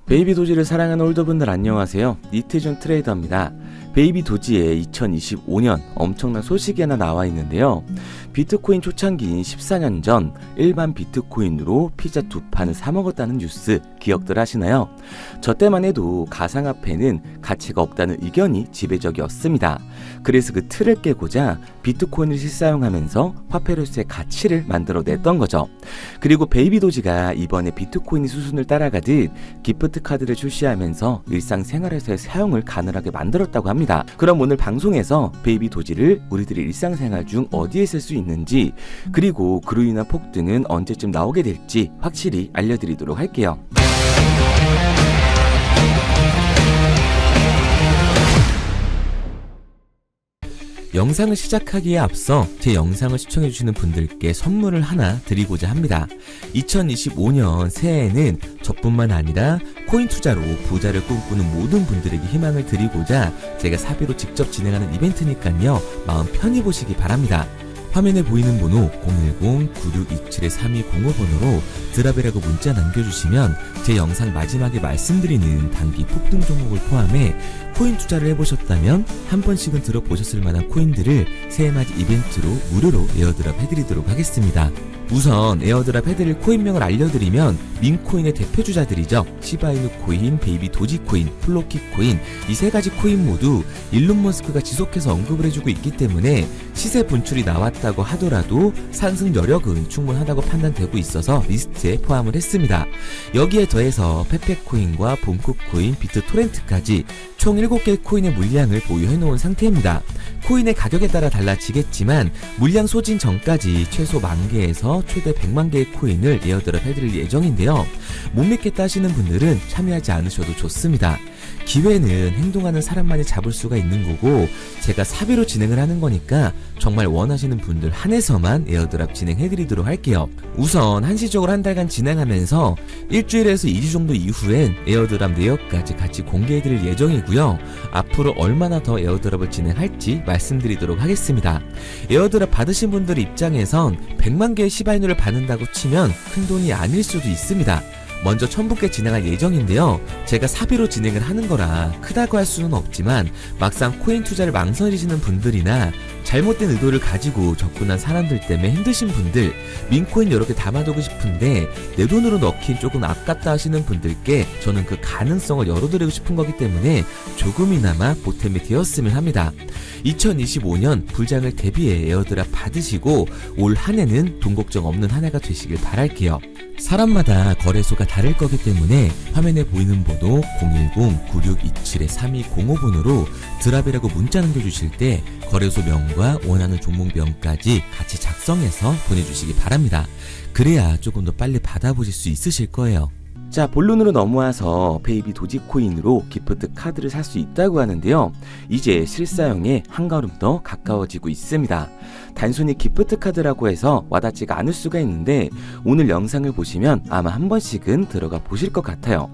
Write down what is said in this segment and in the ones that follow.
베이비 도지를 사랑하는 홀더분들 안녕하세요. 니트준 트레이더입니다. 베이비 도지의 2025년 엄청난 소식이 하나 나와 있는데요. 비트코인 초창기인 14년 전 일반 비트코인으로 피자 2판을 사 먹었다는 뉴스 기억들 하시나요? 저 때만 해도 가상화폐는 가치가 없다는 의견이 지배적이었습니다. 그래서 그 틀을 깨고자 비트코인을 실사용하면서 화폐로서의 가치를 만들어냈던 거죠. 그리고 베이비 도지가 이번에 비트코인의 수순을 따라가듯 기프트 카드를 출시하면서 일상생활에서의 사용을 가능하게 만들었다고 합니다. 그럼 오늘 방송에서 베이비 도지를 우리들의 일상생활 중 어디에 쓸 수 있는지, 그리고 그로 인한 폭등은 언제쯤 나오게 될지 확실히 알려드리도록 할게요. 영상을 시작하기에 앞서 제 영상을 시청해주시는 분들께 선물을 하나 드리고자 합니다. 2025년 새해에는 저뿐만 아니라 코인 투자로 부자를 꿈꾸는 모든 분들에게 희망을 드리고자 제가 사비로 직접 진행하는 이벤트니까요, 마음 편히 보시기 바랍니다. 화면에 보이는 번호 010-9627-3205번으로 드랍이라고 문자 남겨주시면 제 영상 마지막에 말씀드리는 단기 폭등 종목을 포함해 코인 투자를 해보셨다면 한 번씩은 들어보셨을 만한 코인들을 새해맞이 이벤트로 무료로 에어드랍 해드리도록 하겠습니다. 우선 에어드랍 해드릴 코인명을 알려드리면 민코인의 대표주자들이죠. 시바이누 코인, 베이비 도지코인, 플로키 코인, 이 세 가지 코인 모두 일론 머스크가 지속해서 언급을 해주고 있기 때문에 시세 분출이 나왔다고 하더라도 상승 여력은 충분하다고 판단되고 있어서 리스트에 포함을 했습니다. 여기에 더해서 페페코인과 봄쿠코인, 비트토렌트까지 총 7개의 코인의 물량을 보유해놓은 상태입니다. 코인의 가격에 따라 달라지겠지만 물량 소진 전까지 최소 10,000개에서 최대 100만 개의 코인을 에어드랍 해드릴 예정인데요. 못 믿겠다 하시는 분들은 참여하지 않으셔도 좋습니다. 기회는 행동하는 사람만이 잡을 수가 있는 거고, 제가 사비로 진행을 하는 거니까 정말 원하시는 분들 한해서만 에어드랍 진행해드리도록 할게요. 우선 한시적으로 한 달간 진행하면서 일주일에서 2주 정도 이후엔 에어드랍 내역까지 같이 공개해드릴 예정이고요. 앞으로 얼마나 더 에어드랍을 진행할지 말씀드리도록 하겠습니다. 에어드랍 받으신 분들 입장에선 100만 개의 시바이누를 받는다고 치면 큰돈이 아닐 수도 있습니다. 먼저 1000분께 진행할 예정인데요. 제가 사비로 진행을 하는 거라 크다고 할 수는 없지만 막상 코인 투자를 망설이시는 분들이나 잘못된 의도를 가지고 접근한 사람들 때문에 힘드신 분들, 민코인 여러 개 담아두고 싶은데 내 돈으로 넣긴 조금 아깝다 하시는 분들께 저는 그 가능성을 열어드리고 싶은 거기 때문에 조금이나마 보탬이 되었으면 합니다. 2025년 불장을 대비해 에어드랍 받으시고 올 한 해는 돈 걱정 없는 한 해가 되시길 바랄게요. 사람마다 거래소가 다를 거기 때문에 화면에 보이는 번호 010-9627-3205번으로 드랍이라고 문자 남겨주실 때 거래소 명과 원하는 종목명까지 같이 작성해서 보내주시기 바랍니다. 그래야 조금 더 빨리 받아보실 수 있으실 거예요. 자, 본론으로 넘어와서 베이비 도지코인으로 기프트 카드를 살 수 있다고 하는데요. 이제 실사용에 한 걸음 더 가까워지고 있습니다. 단순히 기프트 카드라고 해서 와닿지가 않을 수가 있는데 오늘 영상을 보시면 아마 한 번씩은 들어가 보실 것 같아요.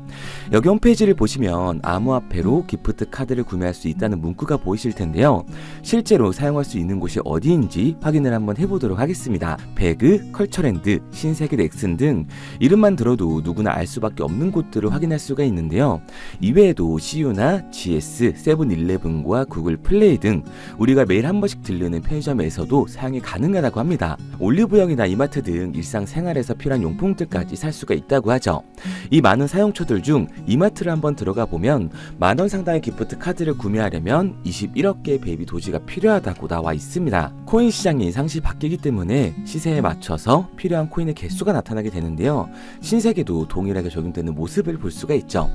여기 홈페이지를 보시면 암호화폐로 기프트 카드를 구매할 수 있다는 문구가 보이실 텐데요. 실제로 사용할 수 있는 곳이 어디인지 확인을 한번 해보도록 하겠습니다. 배그, 컬처랜드, 신세계 넥슨 등 이름만 들어도 누구나 알 수밖에 없는 곳들을 확인할 수가 있는데요. 이외에도 CU나 GS, 세븐일레븐과 구글 플레이 등 우리가 매일 한 번씩 들르는 편의점에서도 사용이 가능하다고 합니다. 올리브영이나 이마트 등 일상생활에서 필요한 용품들까지 살 수가 있다고 하죠. 이 많은 사용처들 중 이마트를 한번 들어가 보면 만원 상당의 기프트 카드를 구매하려면 21억 개의 베이비 도지가 필요하다고 나와 있습니다. 코인 시장이 상시 바뀌기 때문에 시세에 맞춰서 필요한 코인의 개수가 나타나게 되는데요. 신세계도 동일하게 적용되는 모습을 볼 수가 있죠.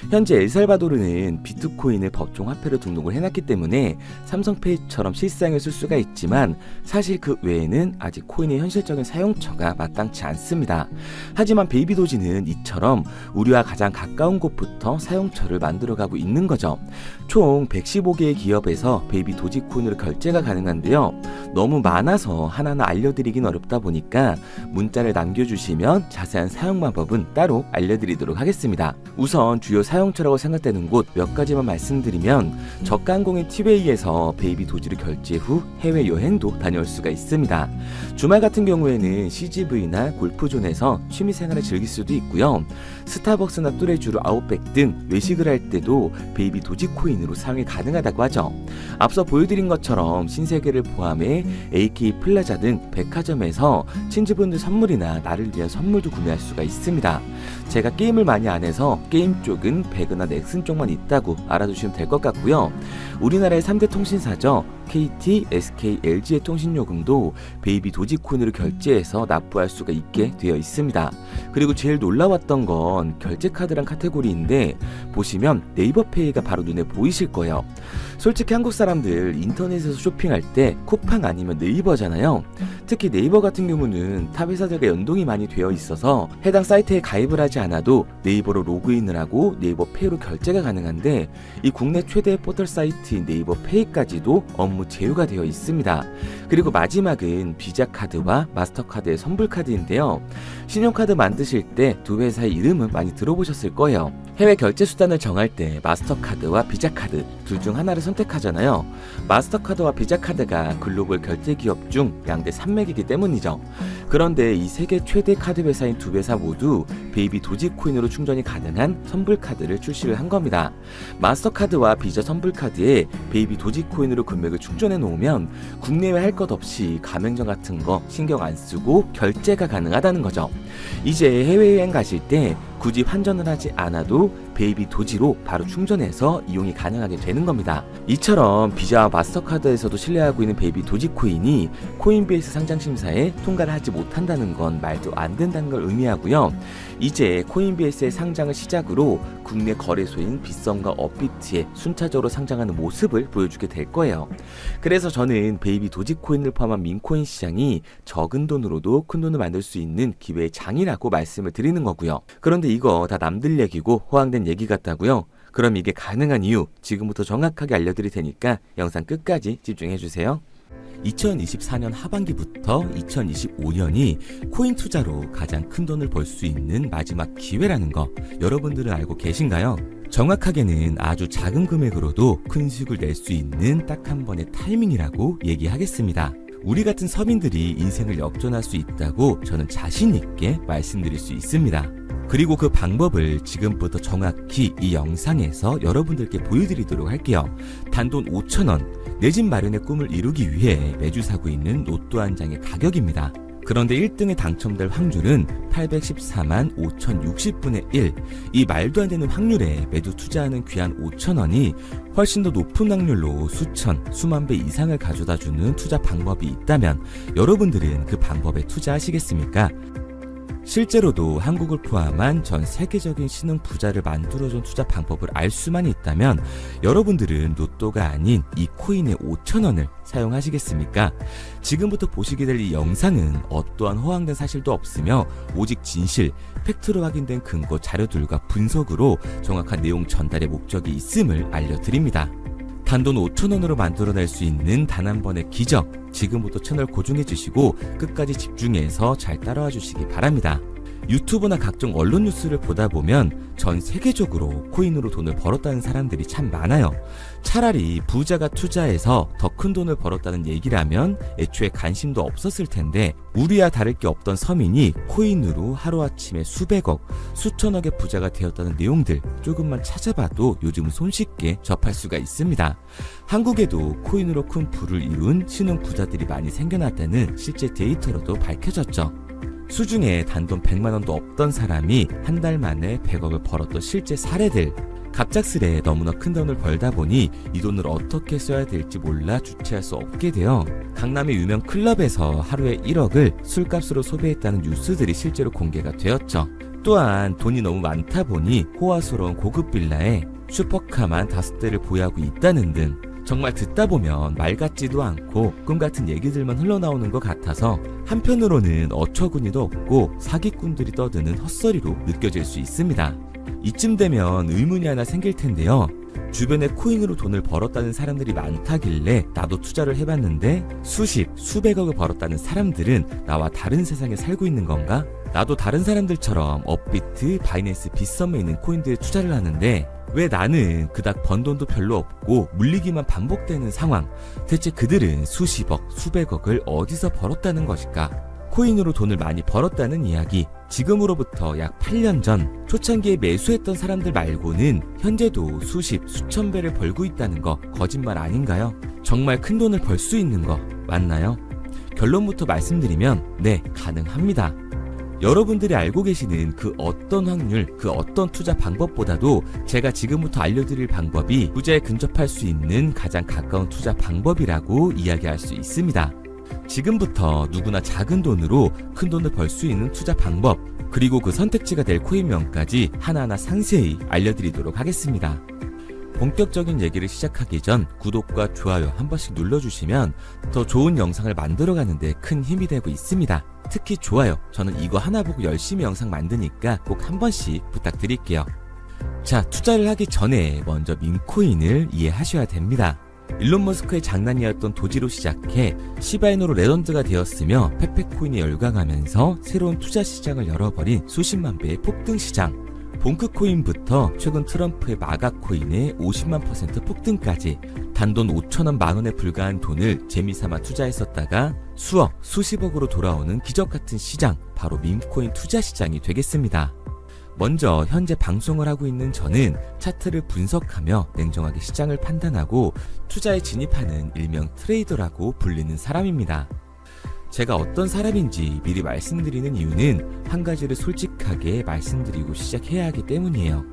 현재 엘살바도르는 비트코인을 법정 화폐로 등록을 해놨기 때문에 삼성페이처럼 실사용에 쓸 수가 있지만 사실 그 외에는 아직 코인의 현실적인 사용처가 마땅치 않습니다. 하지만 베이비 도지는 이처럼 우리와 가장 가까운 곳부터 사용처를 만들어가고 있는 거죠. 총 115개의 기업에서 베이비 도지코인으로 결제가 가능한데요. 너무 많아서 하나하나 알려드리긴 어렵다 보니까 문자를 남겨주시면 자세한 사용 방법은 따로 알려드립니다. 알려드리도록 하겠습니다. 우선 주요 사용처라고 생각되는 곳 몇 가지만 말씀드리면, 저가 항공인 티웨이에서 베이비 도지를 결제 후 해외여행도 다녀올 수가 있습니다. 주말 같은 경우에는 CGV나 골프존에서 취미생활을 즐길 수도 있고요. 스타벅스나 뚜레쥬르 아웃백 등 외식을 할 때도 베이비 도지코인으로 사용이 가능하다고 하죠. 앞서 보여드린 것처럼 신세계를 포함해 AK 플라자 등 백화점에서 친지분들 선물이나 나를 위한 선물도 구매할 수가 있습니다. 제가 게임을 많이 안 해서 게임 쪽은 배그나 넥슨 쪽만 있다고 알아두시면 될 것 같고요. 우리나라의 3대 통신사죠. KT, SK, LG의 통신요금도 베이비 도지코인으로 결제해서 납부할 수가 있게 되어 있습니다. 그리고 제일 놀라웠던 건 결제카드란 카테고리인데, 보시면 네이버페이가 바로 눈에 보이실 거예요. 솔직히 한국 사람들 인터넷에서 쇼핑할 때 쿠팡 아니면 네이버잖아요. 특히 네이버 같은 경우는 타 회사들과 연동이 많이 되어 있어서 해당 사이트에 가입을 하지 않아도 네이버로 로그인을 하고 네이버 페이로 결제가 가능한데, 이 국내 최대 포털 사이트인 네이버 페이까지도 업무 제휴가 되어 있습니다. 그리고 마지막은 비자 카드와 마스터카드의 선불카드인데요. 신용카드 만드실 때 두 회사의 이름은 많이 들어보셨을 거예요. 해외 결제 수단을 정할 때 마스터카드와 비자카드 둘 중 하나를 선택하잖아요. 마스터카드와 비자카드가 글로벌 결제 기업 중 양대 산맥이기 때문이죠. 그런데 이 세계 최대 카드 회사인 두 회사 모두 베이비 도지코인으로 충전이 가능한 선불카드를 출시를 한 겁니다. 마스터카드와 비자 선불카드에 베이비 도지코인으로 금액을 충전해 놓으면 국내외 할 것 없이 가맹점 같은 거 신경 안 쓰고 결제가 가능하다는 거죠. 이제 해외여행 가실 때 굳이 환전을 하지 않아도 베이비 도지로 바로 충전해서 이용이 가능하게 되는 겁니다. 이처럼 비자와 마스터카드에서도 신뢰하고 있는 베이비 도지코인이 코인베이스 상장 심사에 통과를 하지 못한다는 건 말도 안 된다는 걸 의미하고요. 이제 코인베이스의 상장을 시작으로 국내 거래소인 빗썸과 업비트에 순차적으로 상장하는 모습을 보여주게 될 거예요. 그래서 저는 베이비 도지코인을 포함한 민코인 시장이 적은 돈으로도 큰 돈을 만들 수 있는 기회의 장이라고 말씀을 드리는 거고요. 그런데 이거 다 남들 얘기고 호황된 얘기 같다고요? 그럼 이게 가능한 이유 지금부터 정확하게 알려드릴 테니까 영상 끝까지 집중해주세요. 2024년 하반기부터 2025년이 코인 투자로 가장 큰 돈을 벌 수 있는 마지막 기회라는 거 여러분들은 알고 계신가요? 정확하게는 아주 작은 금액으로도 큰 수익을 낼 수 있는 딱 한 번의 타이밍이라고 얘기하겠습니다. 우리 같은 서민들이 인생을 역전할 수 있다고 저는 자신 있게 말씀드릴 수 있습니다. 그리고 그 방법을 지금부터 정확히 이 영상에서 여러분들께 보여드리도록 할게요. 단돈 5,000원, 내 집 마련의 꿈을 이루기 위해 매주 사고 있는 로또 한 장의 가격입니다. 그런데 1등에 당첨될 확률은 814만 5060분의 1. 이 말도 안 되는 확률에 매주 투자하는 귀한 5,000원이 훨씬 더 높은 확률로 수천, 수만 배 이상을 가져다주는 투자 방법이 있다면 여러분들은 그 방법에 투자하시겠습니까? 실제로도 한국을 포함한 전 세계적인 신흥 부자를 만들어준 투자 방법을 알 수만 있다면 여러분들은 로또가 아닌 이 코인의 5,000원을 사용하시겠습니까? 지금부터 보시게 될 이 영상은 어떠한 허황된 사실도 없으며 오직 진실, 팩트로 확인된 근거 자료들과 분석으로 정확한 내용 전달의 목적이 있음을 알려드립니다. 단돈 5,000원으로 만들어낼 수 있는 단 한 번의 기적, 지금부터 채널 고정해 주시고 끝까지 집중해서 잘 따라와 주시기 바랍니다. 유튜브나 각종 언론 뉴스를 보다 보면 전 세계적으로 코인으로 돈을 벌었다는 사람들이 참 많아요. 차라리 부자가 투자해서 더 큰 돈을 벌었다는 얘기라면 애초에 관심도 없었을 텐데, 우리와 다를 게 없던 서민이 코인으로 하루아침에 수백억, 수천억의 부자가 되었다는 내용들 조금만 찾아봐도 요즘 손쉽게 접할 수가 있습니다. 한국에도 코인으로 큰 부를 이룬 신흥 부자들이 많이 생겨났다는 실제 데이터로도 밝혀졌죠. 수중에 단돈 100만원도 없던 사람이 한 달 만에 100억을 벌었던 실제 사례들. 갑작스레 너무나 큰 돈을 벌다 보니 이 돈을 어떻게 써야 될지 몰라 주체할 수 없게 되어 강남의 유명 클럽에서 하루에 1억을 술값으로 소비했다는 뉴스들이 실제로 공개가 되었죠. 또한 돈이 너무 많다 보니 호화스러운 고급 빌라에 슈퍼카만 5대를 보유하고 있다는 등 정말 듣다 보면 말 같지도 않고 꿈 같은 얘기들만 흘러나오는 것 같아서 한편으로는 어처구니도 없고 사기꾼들이 떠드는 헛소리로 느껴질 수 있습니다. 이쯤 되면 의문이 하나 생길 텐데요. 주변에 코인으로 돈을 벌었다는 사람들이 많다길래 나도 투자를 해봤는데 수십, 수백억을 벌었다는 사람들은 나와 다른 세상에 살고 있는 건가? 나도 다른 사람들처럼 업비트, 바이낸스, 빗썸에 있는 코인들에 투자를 하는데 왜 나는 그닥 번 돈도 별로 없고 물리기만 반복되는 상황? 대체 그들은 수십억, 수백억을 어디서 벌었다는 것일까? 코인으로 돈을 많이 벌었다는 이야기, 지금으로부터 약 8년 전 초창기에 매수했던 사람들 말고는 현재도 수십, 수천 배를 벌고 있다는 거 거짓말 아닌가요? 정말 큰 돈을 벌 수 있는 거 맞나요? 결론부터 말씀드리면 네, 가능합니다. 여러분들이 알고 계시는 그 어떤 확률, 그 어떤 투자 방법보다도 제가 지금부터 알려드릴 방법이 부자에 근접할 수 있는 가장 가까운 투자 방법이라고 이야기할 수 있습니다. 지금부터 누구나 작은 돈으로 큰 돈을 벌 수 있는 투자 방법, 그리고 그 선택지가 될 코인명까지 하나하나 상세히 알려드리도록 하겠습니다. 본격적인 얘기를 시작하기 전 구독과 좋아요 한 번씩 눌러주시면 더 좋은 영상을 만들어가는 데 큰 힘이 되고 있습니다. 특히 좋아요, 저는 이거 하나 보고 열심히 영상 만드니까 꼭 한 번씩 부탁드릴게요. 자, 투자를 하기 전에 먼저 밈코인을 이해하셔야 됩니다. 일론 머스크의 장난이었던 도지로 시작해 시바이누로 레전드가 되었으며 페페코인이 열광하면서 새로운 투자 시장을 열어버린 수십만 배의 폭등 시장. 봉크코인부터 최근 트럼프의 마가코인의 50만 % 폭등까지 단돈 5천원 만원에 불과한 돈을 재미삼아 투자했었다가 수억, 수십억으로 돌아오는 기적같은 시장, 바로 밈코인 투자 시장이 되겠습니다. 먼저 현재 방송을 하고 있는 저는 차트를 분석하며 냉정하게 시장을 판단하고 투자에 진입하는 일명 트레이더라고 불리는 사람입니다. 제가 어떤 사람인지 미리 말씀드리는 이유는 한 가지를 솔직하게 말씀드리고 시작해야 하기 때문이에요.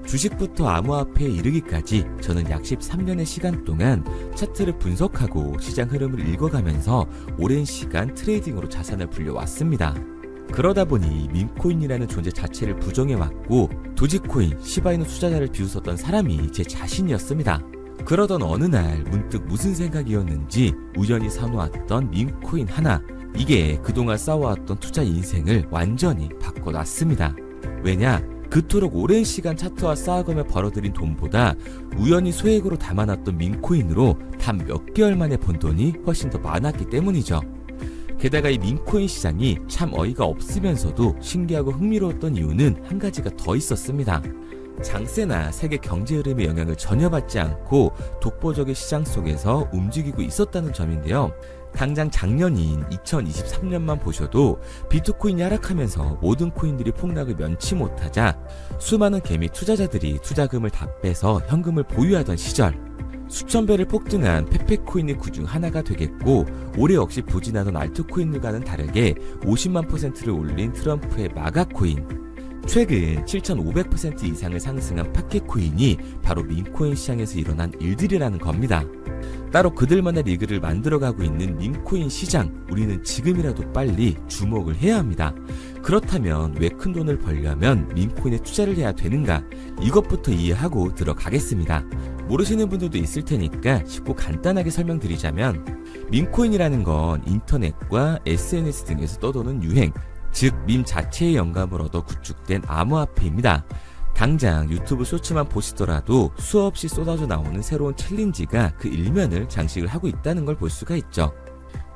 주식부터 암호화폐에 이르기까지 저는 약 13년의 시간 동안 차트를 분석하고 시장 흐름을 읽어가면서 오랜 시간 트레이딩으로 자산을 불려왔습니다. 그러다 보니 밈코인이라는 존재 자체를 부정해왔고 도지코인, 시바이누 투자자를 비웃었던 사람이 제 자신이었습니다. 그러던 어느 날 문득 무슨 생각이었는지 우연히 사놓았던 밈코인 하나, 이게 그동안 쌓아왔던 투자 인생을 완전히 바꿔놨습니다. 왜냐? 그토록 오랜 시간 차트와 쌓아가며 벌어들인 돈보다 우연히 소액으로 담아놨던 밈코인으로 단 몇 개월 만에 번 돈이 훨씬 더 많았기 때문이죠. 게다가 이 밈코인 시장이 참 어이가 없으면서도 신기하고 흥미로웠던 이유는 한 가지가 더 있었습니다. 장세나 세계 경제 흐름의 영향을 전혀 받지 않고 독보적인 시장 속에서 움직이고 있었다는 점인데요. 당장 작년인 2023년만 보셔도 비트코인이 하락하면서 모든 코인들이 폭락을 면치 못하자 수많은 개미 투자자들이 투자금을 다 빼서 현금을 보유하던 시절, 수천 배를 폭등한 페페코인이 그중 하나가 되겠고, 올해 역시 부진하던 알트코인들과는 다르게 50만 %를 올린 트럼프의 마가코인, 최근 7,500% 이상을 상승한 파켓코인이 바로 밈코인 시장에서 일어난 일들이라는 겁니다. 따로 그들만의 리그를 만들어가고 있는 밈코인 시장, 우리는 지금이라도 빨리 주목을 해야 합니다. 그렇다면 왜 큰 돈을 벌려면 밈코인에 투자를 해야 되는가? 이것부터 이해하고 들어가겠습니다. 모르시는 분들도 있을 테니까 쉽고 간단하게 설명드리자면, 밈코인이라는 건 인터넷과 SNS 등에서 떠도는 유행, 즉 밈 자체의 영감을 얻어 구축된 암호화폐입니다. 당장 유튜브 쇼츠만 보시더라도 수없이 쏟아져 나오는 새로운 챌린지가 그 일면을 장식을 하고 있다는 걸 볼 수가 있죠.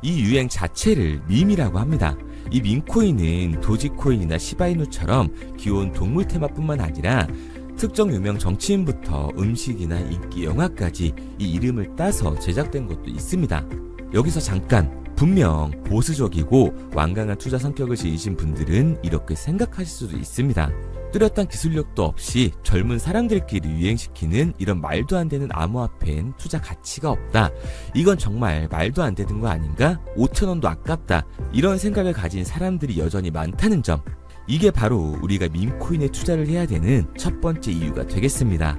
이 유행 자체를 밈이라고 합니다. 이 밈코인은 도지코인이나 시바이누처럼 귀여운 동물 테마뿐만 아니라 특정 유명 정치인부터 음식이나 인기 영화까지 이 이름을 따서 제작된 것도 있습니다. 여기서 잠깐, 분명 보수적이고 완강한 투자 성격을 지니신 분들은 이렇게 생각하실 수도 있습니다. 뚜렷한 기술력도 없이 젊은 사람들끼리 유행시키는 이런 말도 안 되는 암호화폐엔 투자 가치가 없다. 이건 정말 말도 안 되는 거 아닌가? 5,000원도 아깝다. 이런 생각을 가진 사람들이 여전히 많다는 점. 이게 바로 우리가 밈코인에 투자를 해야 되는 첫 번째 이유가 되겠습니다.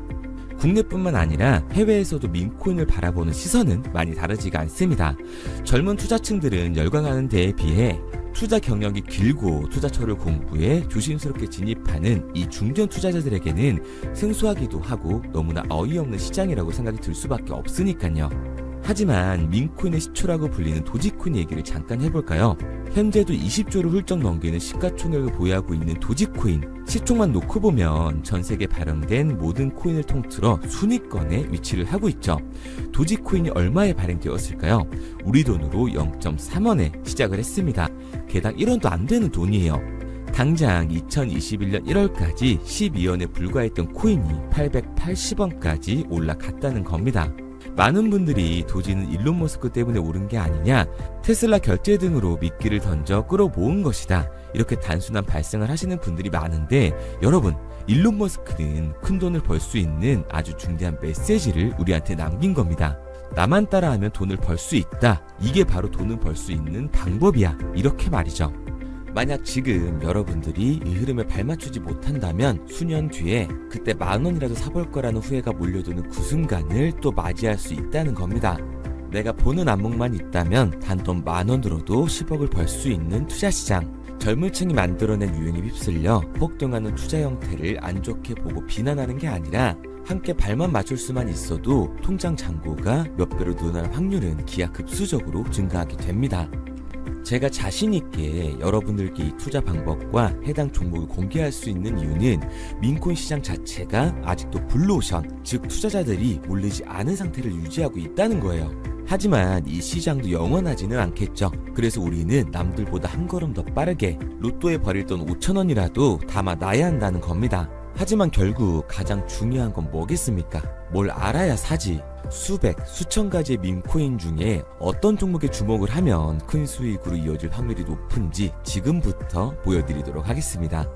국내뿐만 아니라 해외에서도 밈코인을 바라보는 시선은 많이 다르지가 않습니다. 젊은 투자층들은 열광하는 데에 비해 투자 경력이 길고 투자처를 공부해 조심스럽게 진입하는 이 중견 투자자들에게는 생소하기도 하고 너무나 어이없는 시장이라고 생각이 들 수밖에 없으니까요. 하지만 밈코인의 시초라고 불리는 도지코인 얘기를 잠깐 해볼까요? 현재도 20조를 훌쩍 넘기는 시가총액을 보유하고 있는 도지코인, 시총만 놓고 보면 전 세계 발행된 모든 코인을 통틀어 순위권에 위치를 하고 있죠. 도지코인이 얼마에 발행되었을까요? 우리 돈으로 0.3원에 시작을 했습니다. 개당 1원도 안 되는 돈이에요. 당장 2021년 1월까지 12원에 불과했던 코인이 880원까지 올라갔다는 겁니다. 많은 분들이 도지는 일론 머스크 때문에 오른 게 아니냐, 테슬라 결제 등으로 미끼를 던져 끌어모은 것이다, 이렇게 단순한 발생을 하시는 분들이 많은데, 여러분, 일론 머스크는 큰 돈을 벌 수 있는 아주 중대한 메시지를 우리한테 남긴 겁니다. 나만 따라하면 돈을 벌 수 있다, 이게 바로 돈을 벌 수 있는 방법이야, 이렇게 말이죠. 만약 지금 여러분들이 이 흐름에 발맞추지 못한다면 수년 뒤에 그때 10,000원이라도 사볼 거라는 후회가 몰려드는 그 순간을 또 맞이할 수 있다는 겁니다. 내가 보는 안목만 있다면 단돈 10,000원 들어도 10억을 벌 수 있는 투자시장, 젊은 층이 만들어낸 유행에 휩쓸려 폭등하는 투자 형태를 안 좋게 보고 비난하는 게 아니라 함께 발만 맞출 수만 있어도 통장 잔고가 몇 배로 늘어날 확률은 기하급수적으로 증가하게 됩니다. 제가 자신있게 여러분들께 이 투자 방법과 해당 종목을 공개할 수 있는 이유는 민코인 시장 자체가 아직도 블루오션, 즉 투자자들이 몰리지 않은 상태를 유지하고 있다는 거예요. 하지만 이 시장도 영원하지는 않겠죠. 그래서 우리는 남들보다 한 걸음 더 빠르게 로또에 버릴 돈 5,000원이라도 담아놔야 한다는 겁니다. 하지만 결국 가장 중요한 건 뭐겠습니까? 뭘 알아야 사지. 수백, 수천 가지의 밈코인 중에 어떤 종목에 주목을 하면 큰 수익으로 이어질 확률이 높은지 지금부터 보여드리도록 하겠습니다.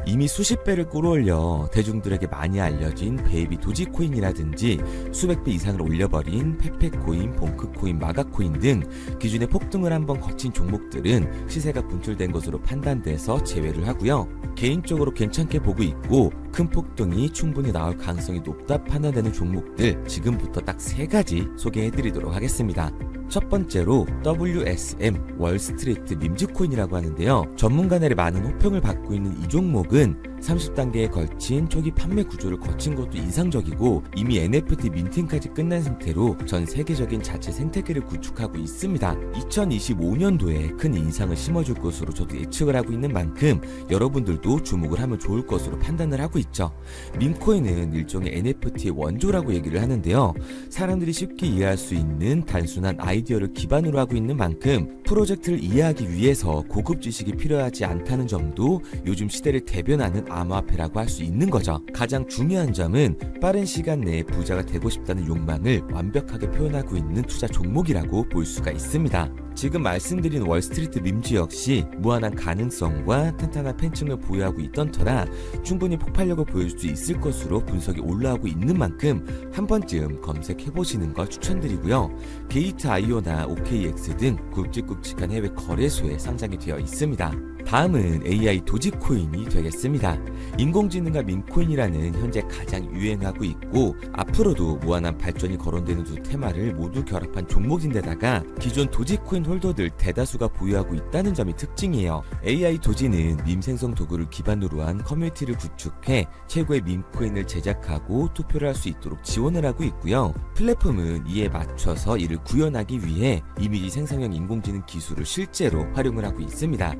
이미 수십 배를 끌어올려 대중들에게 많이 알려진 베이비 도지코인이라든지 수백 배 이상을 올려버린 페페코인, 봉크코인, 마가코인 등 기존에 폭등을 한번 거친 종목들은 시세가 분출된 것으로 판단돼서 제외를 하고요. 개인적으로 괜찮게 보고 있고 큰 폭등이 충분히 나올 가능성이 높다 판단되는 종목들 지금부터 딱 3가지 소개해드리도록 하겠습니다. 첫 번째로 WSM 월스트리트 밈즈코인이라고 하는데요. 전문가들의 많은 호평을 받고 있는 이 종목은 30단계에 걸친 초기 판매 구조를 거친 것도 인상적이고 이미 NFT 민팅까지 끝난 상태로 전 세계적인 자체 생태계를 구축하고 있습니다. 2025년도에 큰 인상을 심어줄 것으로 저도 예측을 하고 있는 만큼 여러분들도 주목을 하면 좋을 것으로 판단을 하고 있죠. 밈코인은 일종의 NFT의 원조라고 얘기를 하는데요. 사람들이 쉽게 이해할 수 있는 단순한 아이디어를 기반으로 하고 있는 만큼 프로젝트를 이해하기 위해서 고급 지식이 필요하지 않다는 점도 요즘 시대를 대변하는 암호화폐라고 할 수 있는 거죠. 가장 중요한 점은 빠른 시간 내에 부자가 되고 싶다는 욕망을 완벽하게 표현하고 있는 투자 종목이라고 볼 수가 있습니다. 지금 말씀드린 월스트리트 밈즈 역시 무한한 가능성과 탄탄한 팬층을 보유하고 있던 터라 충분히 폭발력을 보여줄 수 있을 것으로 분석이 올라오고 있는 만큼 한 번쯤 검색해보시는 걸 추천드리고요. 게이트.io나 OKX 등 굵직굵직한 해외 거래소에 상장이 되어 있습니다. 다음은 AI 도지코인이 되겠습니다. 인공지능과 밈코인이라는 현재 가장 유행하고 있고 앞으로도 무한한 발전이 거론되는 두 테마를 모두 결합한 종목인데다가 기존 도지코인 홀더들 대다수가 보유하고 있다는 점이 특징이에요. AI 도지는 밈 생성 도구를 기반으로 한 커뮤니티를 구축해 최고의 밈코인을 제작하고 투표를 할 수 있도록 지원을 하고 있고요. 플랫폼은 이에 맞춰서 이를 구현하기 위해 이미지 생성형 인공지능 기술을 실제로 활용을 하고 있습니다.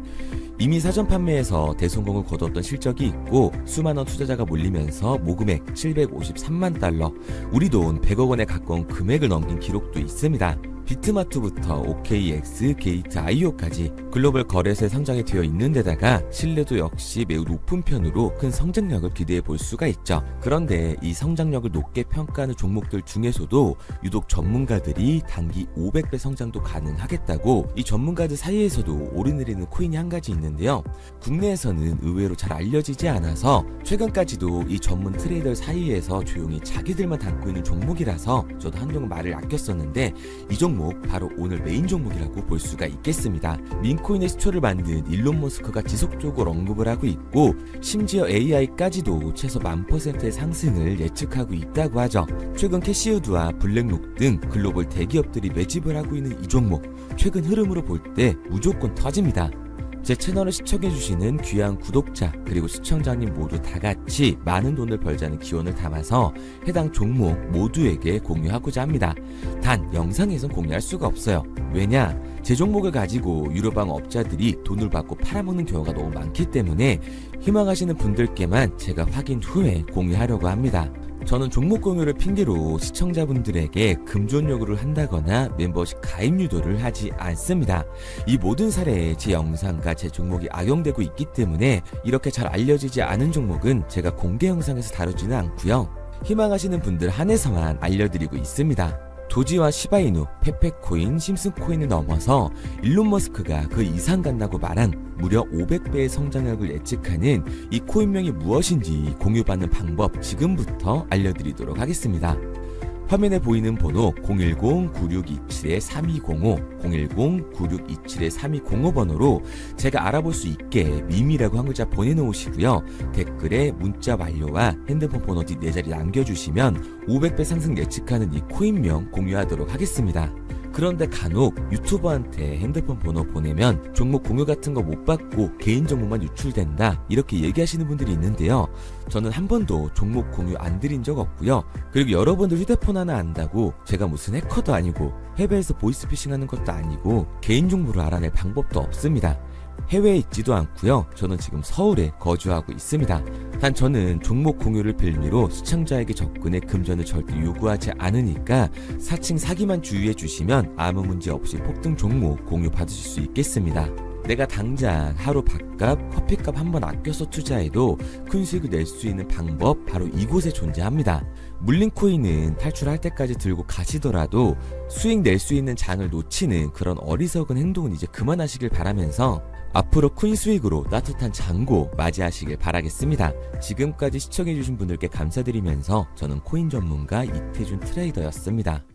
이미 사전 판매에서 대성공을 거뒀던 실적이 있고 수만원 투자자가 몰리면서 모금액 753만 달러, 우리 돈 100억 원에 가까운 금액을 넘긴 기록도 있습니다. 비트마트부터 OKX, 게이트.io까지 글로벌 거래소에 상장이 되어 있는 데다가 신뢰도 역시 매우 높은 편으로 큰 성장력을 기대해 볼 수가 있죠. 그런데 이 성장력을 높게 평가하는 종목들 중에서도 유독 전문가들이 단기 500배 성장도 가능하겠다고 이 전문가들 사이에서도 오르내리는 코인이 한 가지 있는데요. 국내에서는 의외로 잘 알려지지 않아서 최근까지도 이 전문 트레이더 사이에서 조용히 자기들만 담고 있는 종목이라서 저도 한동안 말을 아꼈었는데 이 종목 바로 오늘 메인 종목이라고 볼 수가 있겠습니다. 밈코인의 시초를 만든 일론 머스크가 지속적으로 언급을 하고 있고 심지어 AI까지도 최소 10,000%의 상승을 예측하고 있다고 하죠. 최근 캐시우드와 블랙록 등 글로벌 대기업들이 매집을 하고 있는 이 종목 최근 흐름으로 볼 때 무조건 터집니다. 제 채널을 시청해주시는 귀한 구독자 그리고 시청자님 모두 다같이 많은 돈을 벌자는 기원을 담아서 해당 종목 모두에게 공유하고자 합니다. 단 영상에선 공유할 수가 없어요. 왜냐? 제 종목을 가지고 유료방 업자들이 돈을 받고 팔아먹는 경우가 너무 많기 때문에 희망하시는 분들께만 제가 확인 후에 공유하려고 합니다. 저는 종목 공유를 핑계로 시청자분들에게 금전 요구를 한다거나 멤버십 가입 유도를 하지 않습니다. 이 모든 사례에 제 영상과 제 종목이 악용되고 있기 때문에 이렇게 잘 알려지지 않은 종목은 제가 공개 영상에서 다루지는 않고요. 희망하시는 분들 한해서만 알려드리고 있습니다. 도지와 시바이누, 페페코인, 심슨코인을 넘어서 일론 머스크가 그 이상 간다고 말한 무려 500배의 성장력을 예측하는 이 코인명이 무엇인지 공유받는 방법 지금부터 알려드리도록 하겠습니다. 화면에 보이는 번호 010-9627-3205, 010-9627-3205 번호로 제가 알아볼 수 있게 미미라고 한 글자 보내놓으시고요. 댓글에 문자 완료와 핸드폰 번호 뒤 4자리 남겨주시면 500배 상승 예측하는 이 코인명 공유하도록 하겠습니다. 그런데 간혹 유튜버한테 핸드폰 번호 보내면 종목 공유 같은 거 못 받고 개인 정보만 유출된다 이렇게 얘기하시는 분들이 있는데요. 저는 한 번도 종목 공유 안 드린 적 없고요. 그리고 여러분들 휴대폰 하나 안다고 제가 무슨 해커도 아니고 해외에서 보이스피싱 하는 것도 아니고 개인 정보를 알아낼 방법도 없습니다. 해외에 있지도 않고요. 저는 지금 서울에 거주하고 있습니다. 단 저는 종목 공유를 빌미로 시청자에게 접근해 금전을 절대 요구하지 않으니까 사칭 사기만 주의해 주시면 아무 문제 없이 폭등 종목 공유 받으실 수 있겠습니다. 내가 당장 하루 밥값, 커피값 한번 아껴서 투자해도 큰 수익을 낼 수 있는 방법 바로 이곳에 존재합니다. 물린 코인은 탈출할 때까지 들고 가시더라도 수익 낼 수 있는 장을 놓치는 그런 어리석은 행동은 이제 그만하시길 바라면서 앞으로 큰 수익으로 따뜻한 장고 맞이하시길 바라겠습니다. 지금까지 시청해주신 분들께 감사드리면서 저는 코인 전문가 이태준 트레이더였습니다.